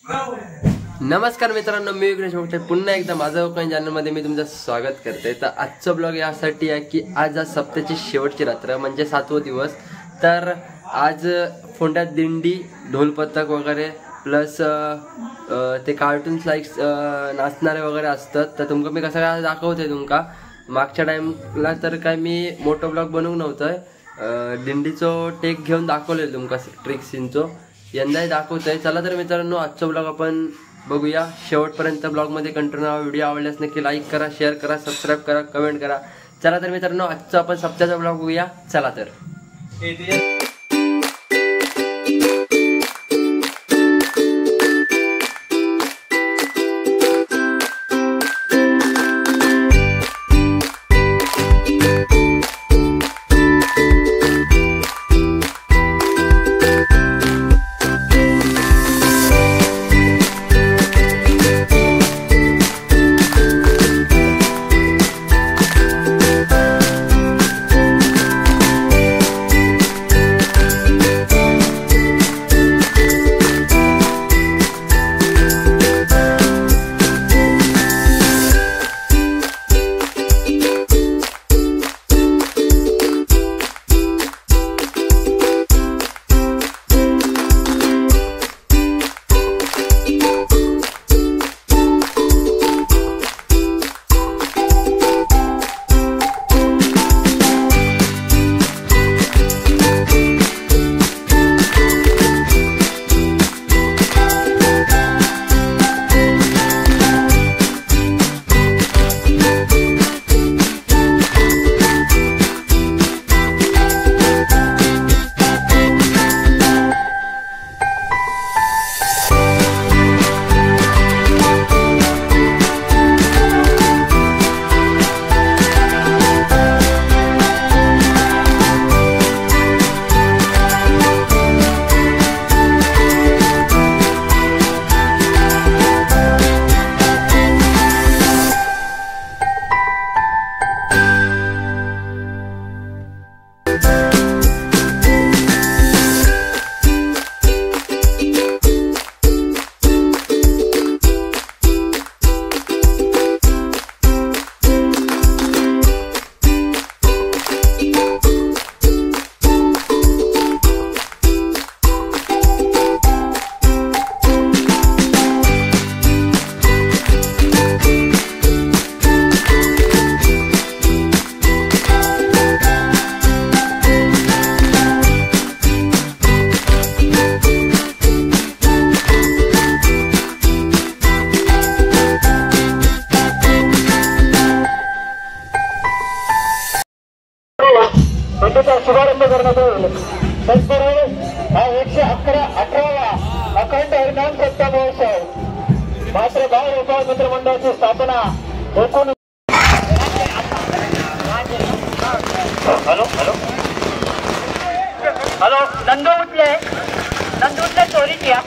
नमस्कार मित्रांनो, मी विघ्नेश मोठे पुन्हा एकदा माझा कोकण चॅनलमध्ये मी तुमचं स्वागत करते। तर आजचा ब्लॉग यासाठी आहे की आज सप्त्याची शेवटची रात्र म्हणजे 7वा दिवस। तर आज फोंड्यात दिंडी, ढोल पथक वगैरे प्लस ते कार्टून्स लाईक्स नाचणारे वगैरे असतात। तर तुमका मी कसं काय दाखवते तुमका मागच्या टाइमला तर काय मी मोठं ब्लॉग बनवू नव्हतं, दिंडीचो टेक घेऊन दाखवले तुमका ट्रिक सीनचो यंदाही दाखवतोय। चला तर मित्रांनो आजचा ब्लॉग आपण बघूया शेवटपर्यंत। ब्लॉगमध्ये कंटिन्यू व्हिडिओ आवडल्यास नक्की लाईक करा, शेअर करा, सबस्क्राईब करा, कमेंट करा। चला तर मित्रांनो आजचा आपण सप्त्याचा ब्लॉग बघूया। चला तर शुभारंभ करण्यात येईल। तत्पूर्वी हा 118वा अखंड हरिनाम सप्ताह महोत्सव मातृभाव गोपाळ मित्र मंडळाची स्थापना एकूण हॅलो हॅलो हॅलो नंदू उठले चोरी किया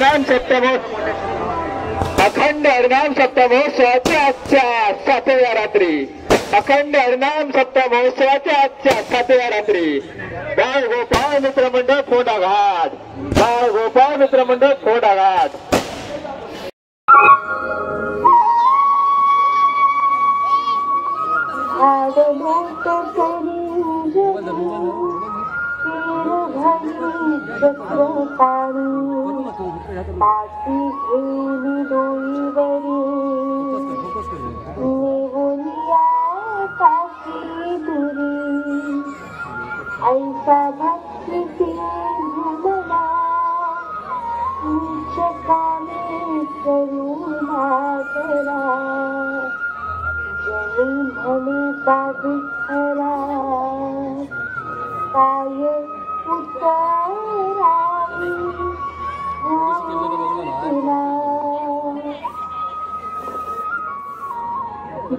हरिनाम सप्तमोत्सव अखंड हरिनाम सप्तमहोत्सवाच्या आजच्या 7व्या रात्री अखंड हरिनाम सप्तमहोत्सवाच्या आजच्या 7व्या रात्री बाळ गोपाळ मित्र मंडळ फोंडा घाट बाळ गोपाळ मित्र मंडळ फोंडा घाट ऐसा भक्ती झुमला कामे करुणा करा जनी म्हणे का विठ्ठला काय उतरावी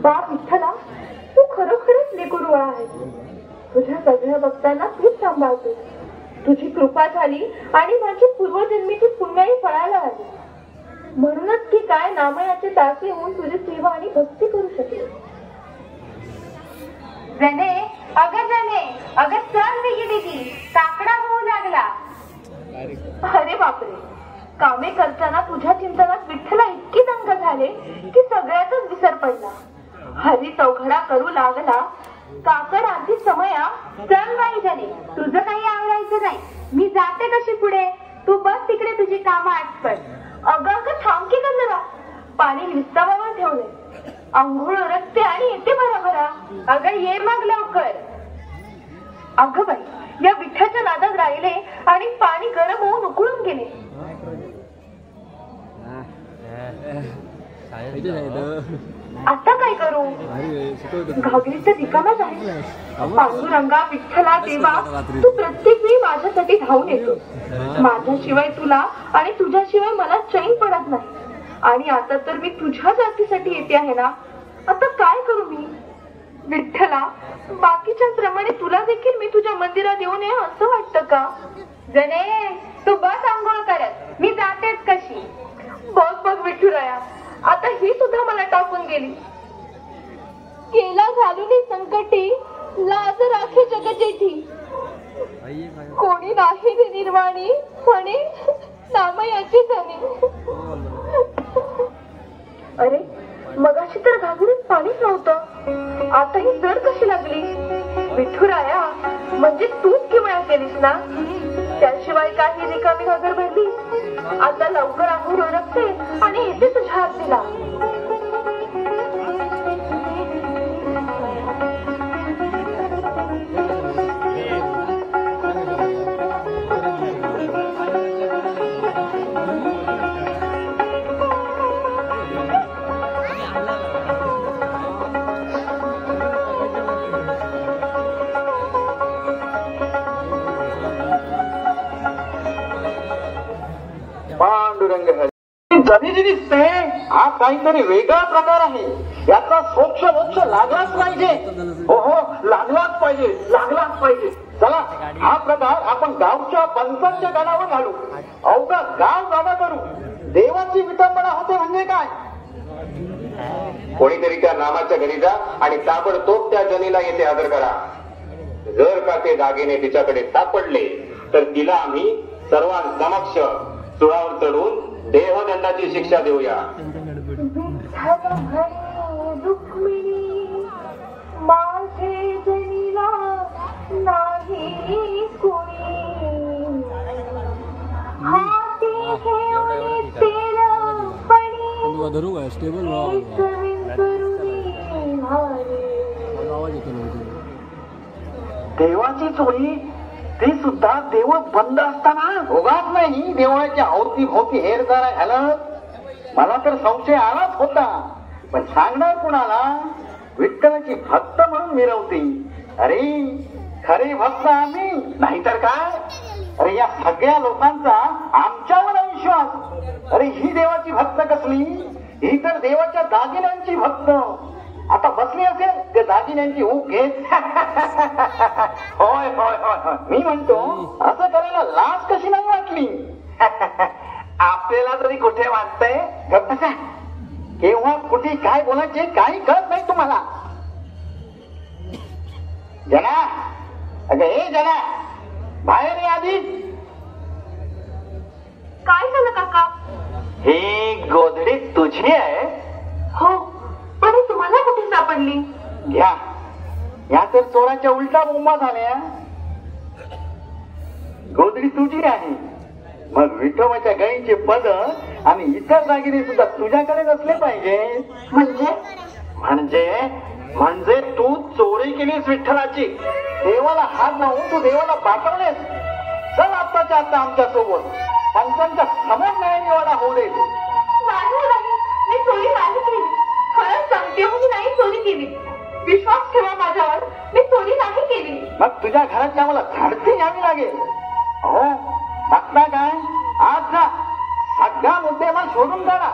बाप विठ्ठला तू खरोखरच लेकरूळ आहे. तुझ्या सगळ्या भक्तांना तूच सांभाळतोस. तुझी कृपा झाली आणि माझी पूर्वजन्मीची पुण्याही फळायला आली. म्हणूनच की काय नामयाचे दासी होऊन तुझी सेवा आणि भक्ती करू शकले. जने अगं चल बिगी काकडा होऊ लागला. अरे बापरे, कामे करताना तुझ्या चिंतनात विठ्ठला इतकी दंग झाले की सगळ्यातच विसर पडला. हरी चौघडा करू लागला. काकड आधी समया चल नाही झाली. तुझं काही आवडायचं नाही. मी जाते कशी पुढे. तू बस तिकडे तुझी कामं आटपट. अगं थांब की गं जरा. पाणी विस्तावावर ठेवलंय. अंघोळ रक्ते आणि येते भराभरा. अगं ये मग लवकर. अगं बाई, या विठ्ठाच्या नादात राहिले आणि पाणी गरम होऊन उकळून गेले. आता काय करू. घागरी तर रिकामाच आहे. पांडुरंगा विठ्ठला देवा, तू प्रत्येक वेळी माझ्यासाठी धावून येतो. माझ्याशिवाय तुला आणि तुझ्याशिवाय मला चैन पडत नाही. आणि आता तर मी तुझ्या जातीसाठी येते आहे ना. आता काय करू मी. विठ्ठला, बाकीच्या प्रमाणे तुला देखील मी तुझ्या मंदिरात येऊ नये असं वाटतं का. जने तू बस आंघोळ करत. मी जातेच कशी. बघ विठुराया, आता ही सुद्धा मला टाकून गेली. केला घालून संकटी लाज राखे जगजेठी. कोणी नाही निर्वाणी म्हणे नामयाची धनी. अरे मगाशी तर घागरीत पाणीच नव्हतं. आता ही जड कशी लागली. विठुराया, म्हणजे तूच किमया केलीस ना. त्याशिवाय काही रिकामी घागर भरली. आता लवकर आंघोळ ओळखते आणि येते तुझ्या आरतीला. पांडुरंग जनी दिसते हा काहीतरी वेगळा प्रकार आहे. याचा सोक्ष मोक्ष लागलाच पाहिजे. हो लागलाच पाहिजे. चला हा प्रकार आपण गावच्या पंचांच्या गाण्यावर घालू. अवघा गाव गाणं करू. देवाची विटंबना होते म्हणजे काय. कोणीतरी त्या नामाच्या घरी जा आणि ताबडतोब त्या जनीला येथे हजर करा. जर का ते दागिने तिच्याकडे सापडले तर तिला आम्ही सर्वांसमक्ष सुळावर चढून देहदंडाची शिक्षा देऊया. माझे जनीला नाही कोणी. हाती घेऊन तेल पणी देवाची चोरी ते सुद्धा देव बंद असताना भोगात नाही. देवळाच्या अवती भोवती हेर जरा झालं. मला तर संशय आलाच होता. पण सांगणार कुणाला. विठ्ठलाची भक्त म्हणून मिरवते. अरे खरे भक्त आम्ही नाहीतर काय. अरे या सगळ्या लोकांचा आमच्यावर विश्वास. अरे ही देवाची भक्त कसली. ही तर देवाच्या दागिन्यांची भक्त. आता बसली असेल ते दागिन्यांची ऊक घेत. होय मी म्हणतो असं करायला लाज कशी नाही वाटली. आपल्याला तरी कुठे वाटतंय गप्प बसा. केव्हा कुठे काय बोलायचे काही कळत नाही तुम्हाला. जना, अगं हे जना, बाहेर ये आधी. काय झालं काका? ही गोधडी तुझी आहे? हो, पण ही तुम्हाला कुठे सापडली? घ्या, या तर चोराच्या उलटा बोंबा झाल्या. गोधडी तुझी आहे, मग विठोबाच्या गायीचे पद आणि इतर दागिने सुद्धा तुझ्याकडेच असले पाहिजे. म्हणजे तू चोरी केलीस विठ्ठलाची. देवाला हात लावून तू देवाला पाठवलेस. चल आत्ताच्या आता आमच्या सोबत पंचांच्या समोर न्याय निवाडा होऊ दे. नाही, मी चोरी नाही केली. खरंच सांगते, मी नाही चोरी केली. विश्वास ठेवा माझ्यावर, मी चोरी नाही केली. मग तुझ्या घराची आम्हाला धाडसी घ्यावी लागेल. हो, बघता काय, आज जा सगळा मुद्देमाल शोधून काढा.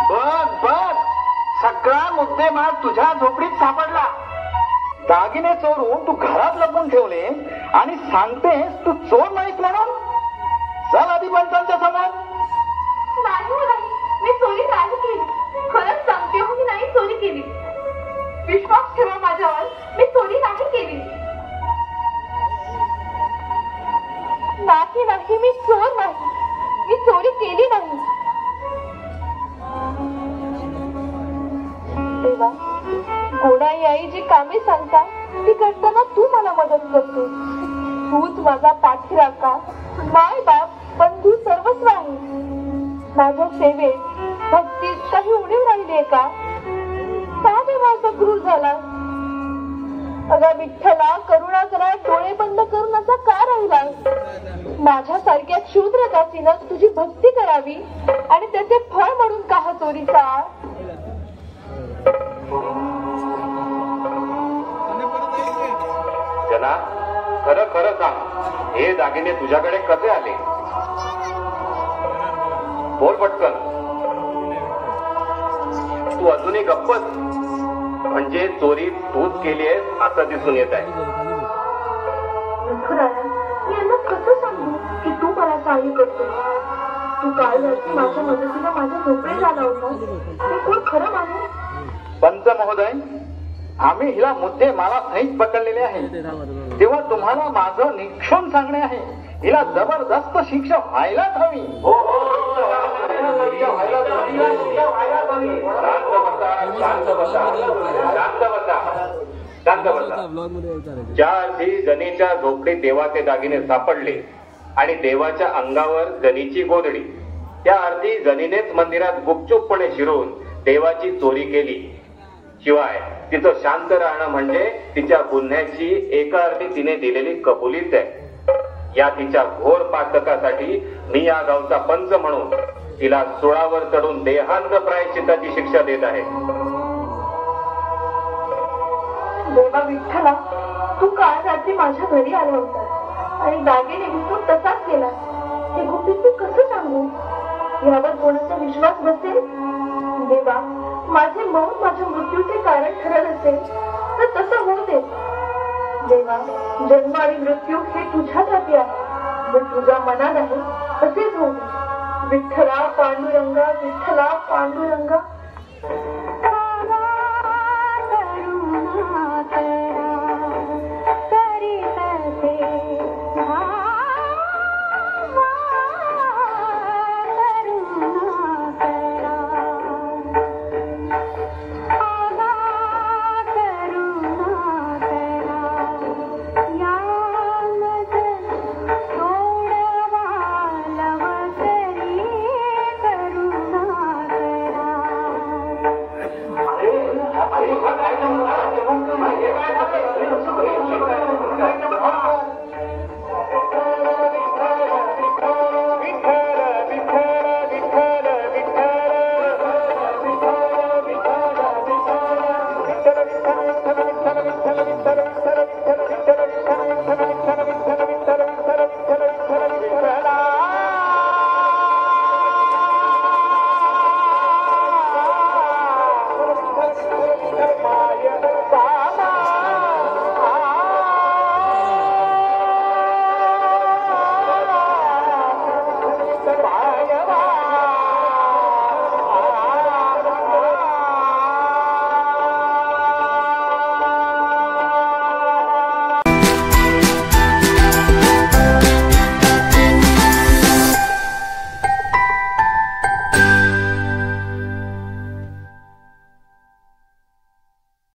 बघ, सगळा मुद्देमाल तुझ्या झोपडीत सापडला. दागिने चोरून तू घरात लपवून ठेवले आणि सांगतेस तू चोर नाहीस म्हणून. चल आधी पंचांच्या समोर. नाही, मी चोरी नाही केली. खरंच सांगते, मी नाही चोरी केली. विश्वास ठेवा माझ्यावर, मी चोरी नाही केली. नाही, मी चोर नाही. मी चोरी केली नाही. देवा, गोडाई आई जी कामे सांगता ती करताना तू मला मदत करतो. तूच माझा पाठीराखा, माय बाप, बंधू सर्वस्व आहे. माझ्या सेवेत भक्तीत काही उणीव राहिली का? का माझा क्रूर झाला? अगं विठ्ठला, करुणा करा, डोळे बंद करून असा का राहिला? माझ्यासारख्या शूद्र दासीनं तुझी भक्ती करावी आणि त्याचे फळ म्हणून का चोरीचा? जना, खरं खरं सांग, हे दागिने तुझ्याकडे कसे आले? बोल पटकन. तू अजूनही गप्पच. म्हणजे चोरी तूच केली आहेस असं दिसून येत आहे. मी यांना कसं सांगू की तू मला सहाय्य करतो? तू काल रात्री माझ्या मदतीला माझ्या झोपडे झाला होता. ते कोण खरं मानू? पंच महोदय, आम्ही हिला मुद्दे मला सहित पकडलेले आहे. तेव्हा तुम्हाला माझं निक्षून सांगणे आहे, हिला जबरदस्त शिक्षा व्हायलाच हवी. ज्या अर्थी जनीच्या झोपडीत देवाचे दागिने सापडले आणि देवाच्या अंगावर जनीची गोधडी, त्या अर्थी जनीनेच मंदिरात गुपचूपपणे शिरून देवाची चोरी केली. शिवाय तिचं शांत राहणं म्हणजे तिच्या गुन्ह्याची एका अर्थी तिने दिलेली कबुलीच आहे. या तिच्या घोर पातकासाठी मी या गावचा पंच म्हणून तिला सुळावर चढून देहांत प्रायश्चित्ताची शिक्षा देत आहे. देवा विठ्ठला, तू काल रात्री माझ्या घरी आला होता आणि दागिने घेऊन तसाच केला. हे गुपित तू कसं सांगू? यावर कोणाचा विश्वास बसेल? देवा, माझे मौन माझ्या मृत्यूचे कारण ठरत असेल तर तसं होऊ दे. देवा, जन्म आणि मृत्यू हे तुझ्याच हाती आहे. जे तुझ्या मनात आहे तसेच होऊ दे. विठ्ठला पांडुरंगा, विठ्ठला पांडुरंगा.